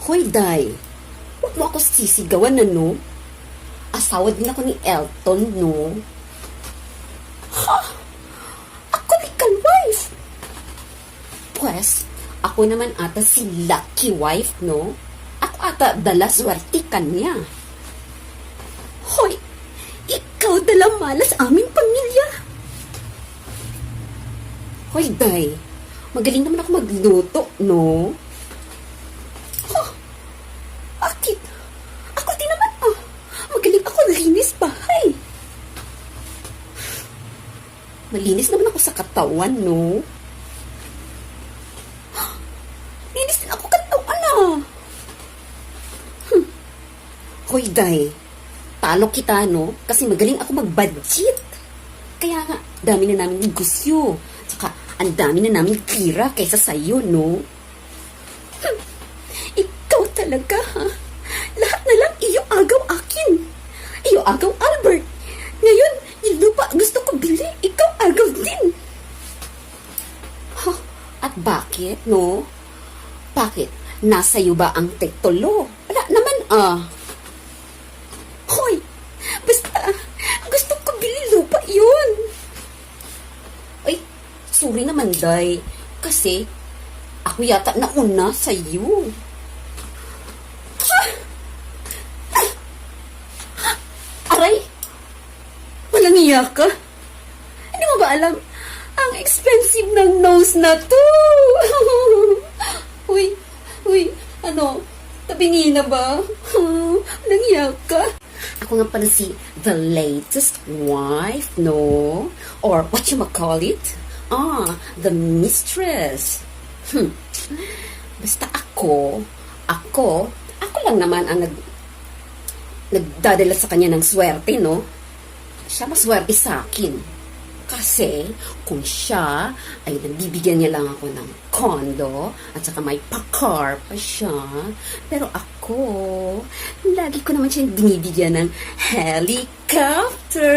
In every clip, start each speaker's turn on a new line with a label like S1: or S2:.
S1: Hoy, Day. Huwag mo ako sisigawan na, no? Asawa din ako ni Elton, no? Ha? Ako legal wife. Pwes, ako naman ata si lucky wife, no? Ako ata dala swerte kanya. Hoy, ikaw dala malas aming pamilya. Hoy, Day. Magaling naman ako magluto, no? Bakit? Ako din naman, magaling ako linis bahay. Malinis naman ako sa katawan, no? Linis din ako katawan, Hoy, Day. Talo kita, no? Kasi magaling ako mag-budget. Kaya nga, dami na namin negosyo. Tsaka, ang dami na namin pira kaysa sa'yo, no? Ikaw talaga, ha? Lahat na lang iyo agaw akin. Iyo agaw Albert. Ngayon, yung lupa gusto ko bili. Ikaw agaw din. Ha? At bakit, no? Bakit? Nasa iyo ba ang titulo? Wala naman, Hoy! Basta, gusto ko bili lupa yun. Ay, sorry naman, Day. Kasi, ako yata nauna sa iyo. Aray! Walang iya ka? Hindi mo ba alam? Ang expensive ng nose na to! Uy, tabingi na ba? Walang iya ka? Ako nga pala si the latest wife, no? Or what you call it? The mistress. Basta ako lang naman ang nagdadala sa kanya ng swerte, no? Siya maswerte sa akin. Kasi, kung siya ay nabibigyan niya lang ako ng condo at saka may pa-car pa siya. Pero ako, lagi ko naman siya binibigyan ng helicopter.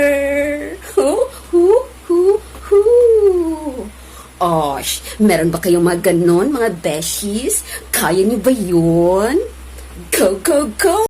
S1: Osh, meron ba kayong mga ganon, mga beshies? Kaya niyo ba yun? Go, go, go!